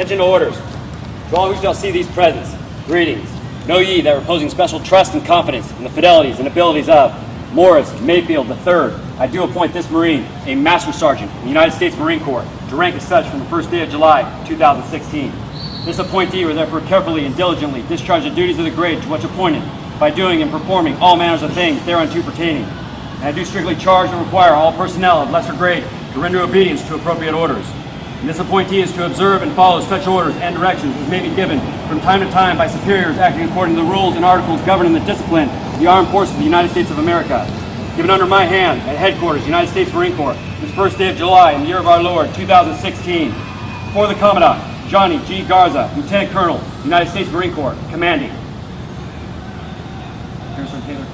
Attention to orders. To all who shall see these presents, greetings. Know ye that reposing special trust and confidence in the fidelities and abilities of Morris Mayfield III, I do appoint this Marine a Master Sergeant in the United States Marine Corps to rank as such from the first day of July 2016. This appointee will therefore carefully and diligently discharge the duties of the grade to which appointed by doing and performing all manners of things thereunto pertaining. And I do strictly charge and require all personnel of lesser grade to render obedience to appropriate orders. And this appointee is to observe and follow such orders and directions as may be given from time to time by superiors acting according to the rules and articles governing the discipline of the Armed Forces of the United States of America. Given under my hand at headquarters, United States Marine Corps, this first day of July in the year of our Lord, 2016. For the Commandant, Johnny G. Garza, Lieutenant Colonel, United States Marine Corps, commanding. Harrison Taylor.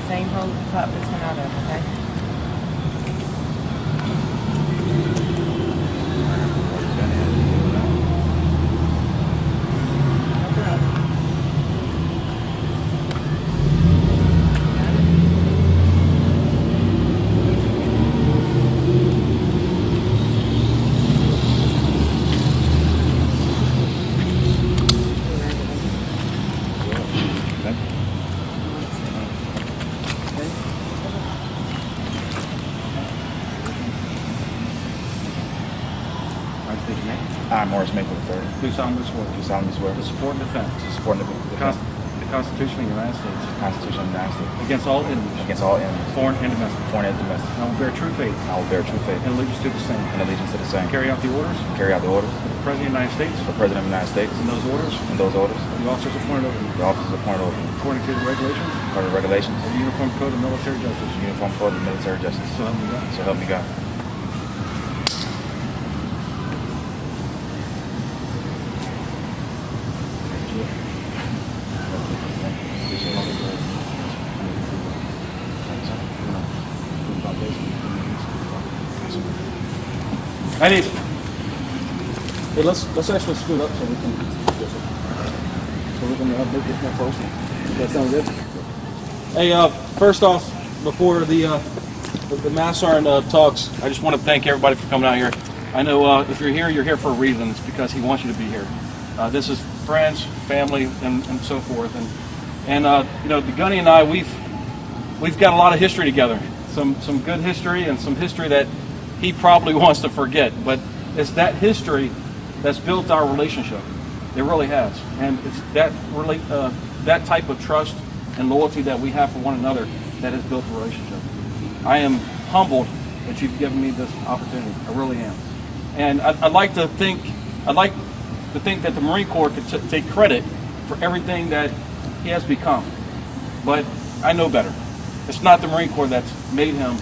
Same hole to pop this one out of, okay? I, Morris Mayfield III. Do solemnly swear Do solemnly swear to support and defend to support and defend the Constitution of the United States the Constitution of the United States against all enemies, against all enemies, foreign and domestic. foreign and domestic. And I will bear true faith And I will bear true faith and allegiance to the same. and allegiance to the same. Carry out the orders Carry out the orders of the President of the United States of the President of the United States and those orders and those orders the officers appointed over me the officers appointed over me according to the regulations per the regulations of the Uniform Code of Military Justice. the Uniform Code of Military Justice. So help me God. So help me God. Ladies, Hey, let's actually scoot up so we can make this more personal. Does that sound good? Hey, first off, before the Mass Sergeant talks, I just want to thank everybody for coming out here. I know if you're here for a reason. It's because he wants you to be here. This is friends, family, and so forth. And you know, the Gunny and I, we've got a lot of history together. Some good history and some history that he probably wants to forget. But it's that history that's built our relationship. It really has. And it's that type of trust and loyalty that we have for one another that has built the relationship. I am humbled that you've given me this opportunity. I really am. And I'd like to think that the Marine Corps could take credit for everything that he has become. But I know better. It's not the Marine Corps that's made him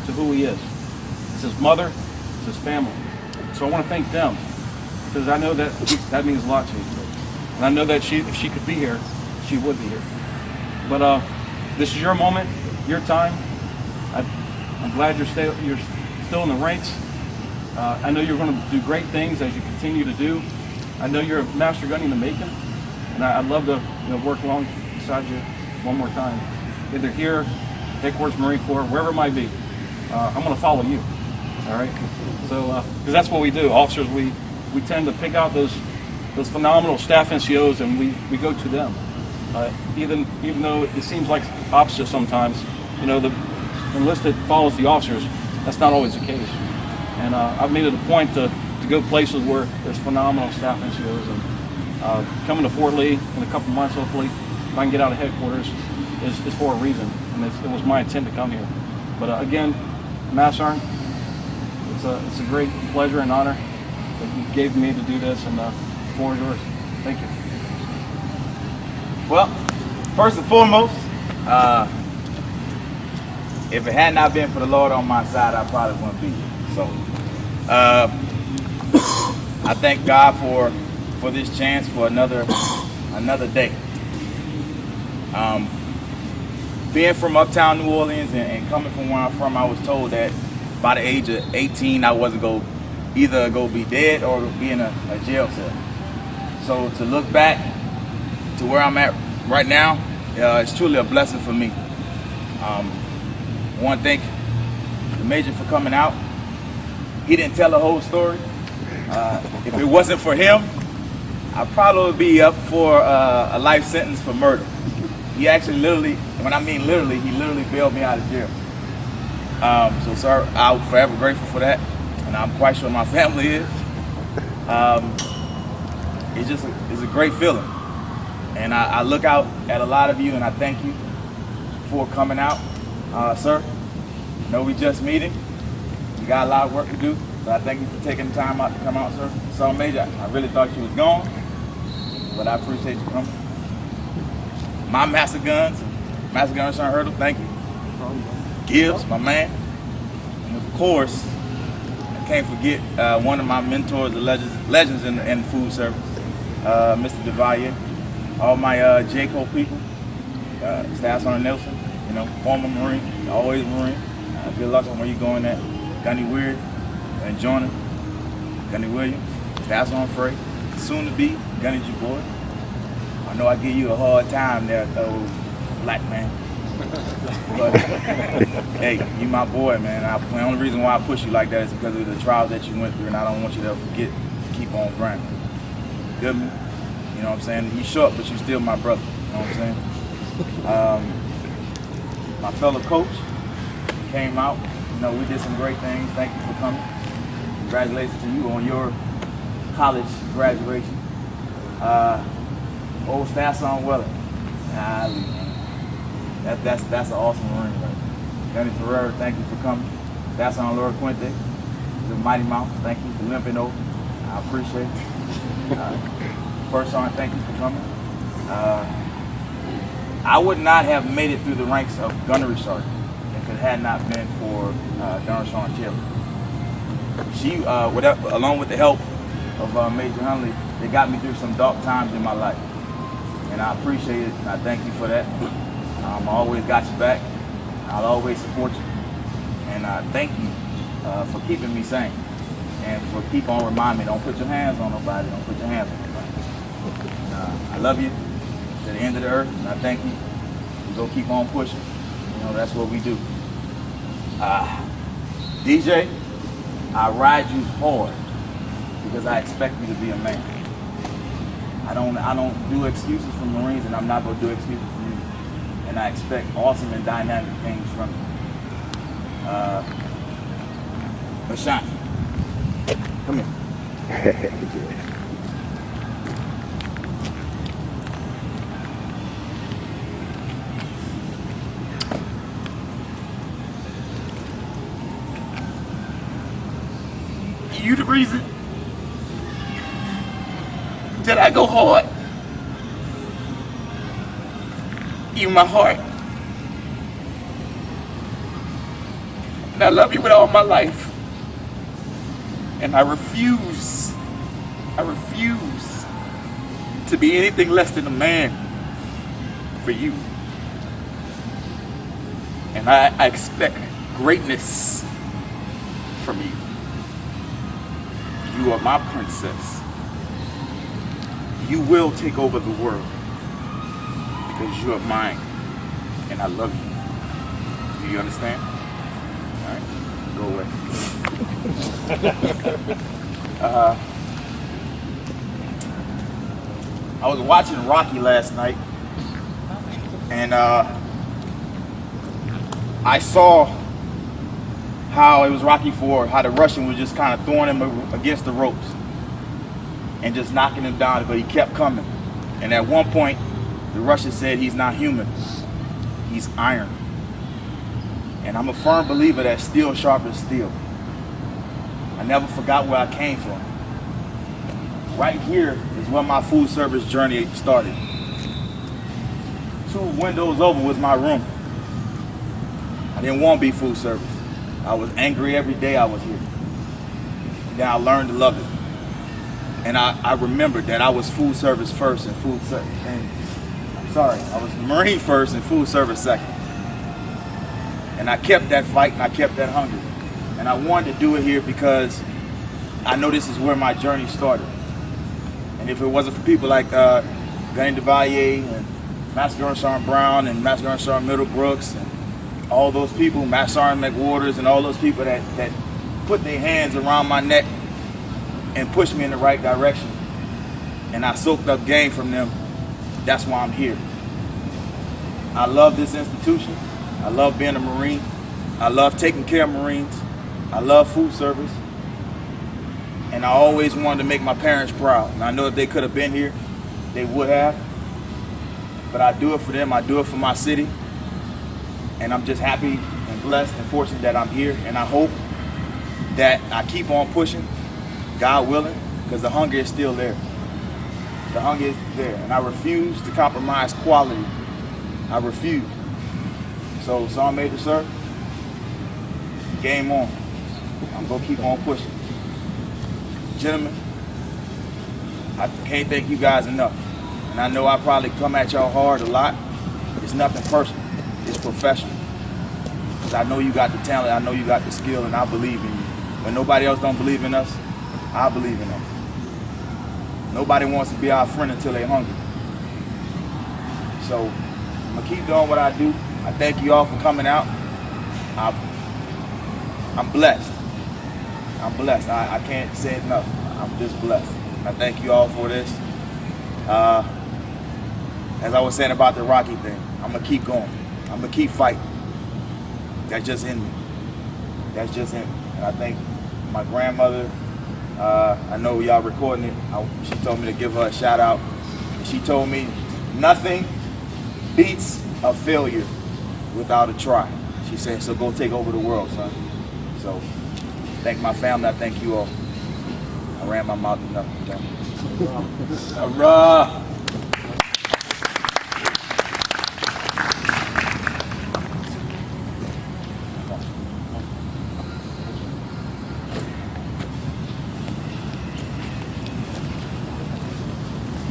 to who he is. It's his mother, it's his family. So I want to thank them because I know that means a lot to me. And I know that if she could be here, she would be here. But this is your moment, your time. I'm glad you're still in the ranks. I know you're going to do great things as you continue to do. I know you're a master gunny in the making, and I'd love to work alongside you one more time, either here, headquarters Marine Corps, wherever it might be. I'm going to follow you. All right. So because that's what we do, officers. We tend to pick out those phenomenal staff NCOs and we go to them. Even though it seems like opposite sometimes, the enlisted follows the officers. That's not always the case. And I've made it a point to go places where there's phenomenal staff NCOs. And coming to Fort Lee in a couple months, hopefully, if I can get out of headquarters, is for a reason. And it was my intent to come here. But again, Mass Sergeant, it's a great pleasure and honor that you gave me to do this, and the floor is yours. Thank you. Well, first and foremost, if it had not been for the Lord on my side, I probably wouldn't be here. So, I thank God for this chance for another day. being from uptown New Orleans and coming from where I'm from, I was told that by the age of 18, I wasn't go either go be dead or be in a jail cell. So to look back to where I'm at right now, it's truly a blessing for me. I want to thank the Major for coming out. He didn't tell the whole story. If it wasn't for him, I probably would be up for a life sentence for murder. He actually literally, when I mean literally, he literally bailed me out of jail. So sir, I'm forever grateful for that, and I'm quite sure my family is. It's a great feeling. And I look out at a lot of you, and I thank you for coming out. Sir, I know we just meeting. We got a lot of work to do, but I thank you for taking the time out to come out, sir. So Major, I really thought you was gone, but I appreciate you coming. My Master Guns Son Hurdle, thank you. Gibbs, my man. And of course, I can't forget one of my mentors, the legends in food service, Mr. DELVALLE. All my JCO people, Staff Sergeant Nelson, you know, former Marine, always Marine. Good luck on where you're going at. Gunny Weird, and Joining, Gunny Williams, Staff Sergeant Frey, soon to be Gunny G Boy. I know I give you a hard time there, black man. But hey, you my boy, man. The only reason why I push you like that is because of the trials that you went through, and I don't want you to forget to keep on grinding. Good man? You know what I'm saying? You short, but you still my brother. You know what I'm saying? My fellow coach came out. You know, we did some great things. Thank you for coming. Congratulations to you on your college graduation. Old Staff Sergeant Weller. That's an awesome ring. Gunny Ferreira, thank you for coming. Staff Sergeant Laura Quinte, the Mighty Mouse, thank you for limping over. I appreciate it. First Sergeant, thank you for coming. I would not have made it through the ranks of Gunnery Sergeant if it had not been for Gunnery Sergeant Taylor. She, along with the help of Major Hunley, they got me through some dark times in my life. And I appreciate it, and I thank you for that. I always got you back. I'll always support you. And I thank you for keeping me sane. And for keep on reminding me, don't put your hands on nobody, don't put your hands on nobody. I love you to the end of the earth, and I thank you. We go keep on pushing. You know, that's what we do. DJ, I ride you hard because I expect you to be a man. I don't do excuses from Marines, and I'm not gonna do excuses from you. And I expect awesome and dynamic things from you. Ashanti, come here. You the reason that I go hard. You my heart. And I love you with all my life. And I refuse to be anything less than a man for you. And I expect greatness from you. You are my princess. You will take over the world because you are mine and I love you. Do you understand? All right, go away. I was watching Rocky last night, and I saw how it was Rocky IV, how the Russian was just kind of throwing him against the ropes and just knocking him down, but he kept coming. And at one point, the Russian said he's not human, he's iron. And I'm a firm believer that steel sharpens steel. I never forgot where I came from. Right here is where my food service journey started. 2 windows over was my room. I didn't want to be food service. I was angry every day I was here. And then I learned to love it. And I remembered that I was food service first and I was Marine first and food service second. And I kept that fight and I kept that hunger. And I wanted to do it here because I know this is where my journey started. And if it wasn't for people like Gunny DeValier and Master Sergeant Brown and Master Sergeant Middlebrooks and all those people, Master Sergeant McWaters and all those people that put their hands around my neck and pushed me in the right direction, and I soaked up game from them, that's why I'm here. I love this institution. I love being a Marine. I love taking care of Marines. I love food service. And I always wanted to make my parents proud. And I know if they could have been here, they would have. But I do it for them. I do it for my city. And I'm just happy and blessed and fortunate that I'm here. And I hope that I keep on pushing, God willing, because the hunger is still there. The hunger is there. And I refuse to compromise quality. I refuse. So, Sergeant Major, sir, game on. I'm going to keep on pushing. Gentlemen, I can't thank you guys enough. And I know I probably come at y'all hard a lot. It's nothing personal. It's professional. Because I know you got the talent, I know you got the skill, and I believe in you. When nobody else don't believe in us, I believe in us. Nobody wants to be our friend until they're hungry. So I'm going to keep doing what I do. I thank you all for coming out. I'm blessed. I'm blessed. I can't say enough. I'm just blessed. I thank you all for this. As I was saying about the Rocky thing, I'm going to keep going. I'm going to keep fighting. That's just in me. That's just in me. And I thank my grandmother. I know y'all recording it. She told me to give her a shout out. She told me nothing beats a failure without a try. She said, so go take over the world, son. So thank my family. I thank you all. I ran my mouth enough. Hurrah!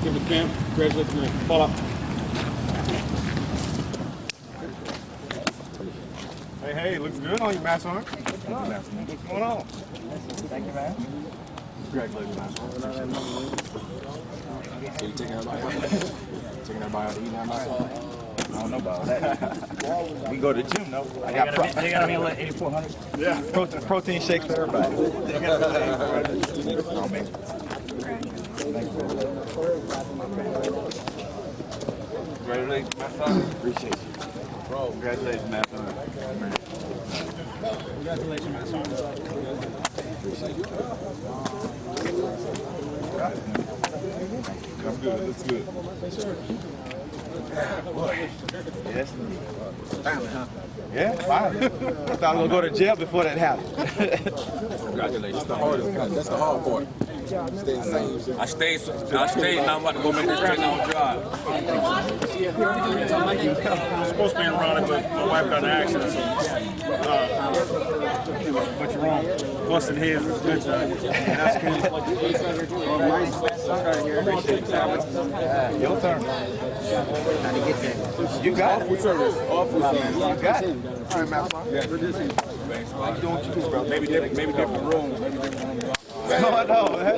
Give it, Cam. Congratulations, man. Fall out. Hey, looks good on you, Master Sergeant. What's going on? Thank you, man. Congratulations, Master Sergeant. So you taking everybody out? Taking everybody out to eat now, Master Sergeant? I don't know about that. We can go to the gym, though. I got They got a meal at 8,400. Yeah. protein shakes for everybody. Congratulations, Master Sergeant. Appreciate you. Bro, congratulations, Master Sergeant. Congratulations, man. That's good. That's good. Yes. Finally, huh? Yeah, finally. I thought I was going to go to jail before that happened. Congratulations. That's the hard part. I stayed. Now I'm about to go make this train on drive. I'm supposed to be in Raleigh, but my wife got in an accident, so but you're wrong. Busted heads is good, sir. That's cool. Your turn. You got it. Food service. All food service. You got it. All right, Master. Yeah. Maybe different rooms. Go ahead, though, man.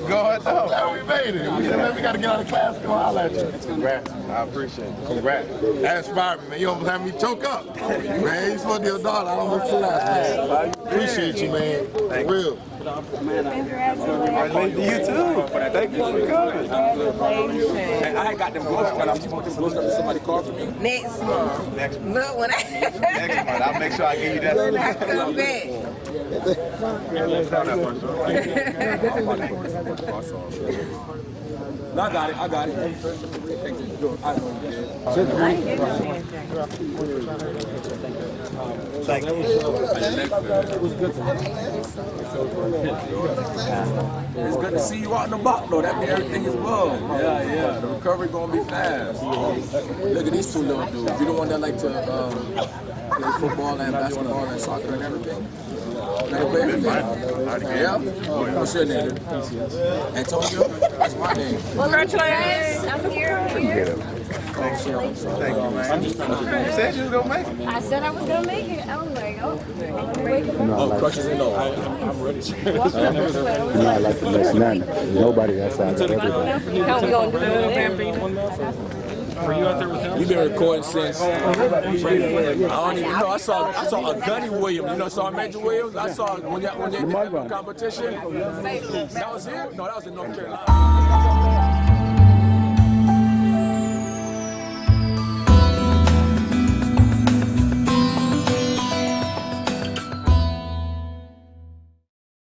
Go ahead, though. We made it. We got to get out of class and go holler at you. Congrats. I appreciate it. Congrats. That inspired me, man. You almost had me choke up. Man, you supposed to be a daughter. I don't know what you last, man. Appreciate you, man. For real. Congratulations to you, too. Thank you for coming. And I ain't got them ghost cards. I'm supposed to ghost card somebody call for me. Next month. Next month. Look, when Next month. I'll make sure I give you that. I come back. No, I got it. I got it. Thank you. I know you did. It's good to see you out in the box, though. That means everything is well. Yeah. The recovery gonna be fast. Look at these two little dudes. You the one that like to play football and basketball and soccer and everything? Like to play everything? Yeah? What's your name? Antonio? That's my name. Congratulations. I'm here. Thank you, man. I'm just trying to. You said you was gonna make it. I said I was gonna make it. I was like, oh, I'm gonna wake up. Oh, crutches and all. I'm ready. I like to miss none. Nobody outside of everybody. How we gonna do it? Were you out there with him? We've been recording since. I don't even know. I saw a Gunny Williams. You know, saw Major Williams. I saw when they did the competition. That was here. No, that was in North Carolina.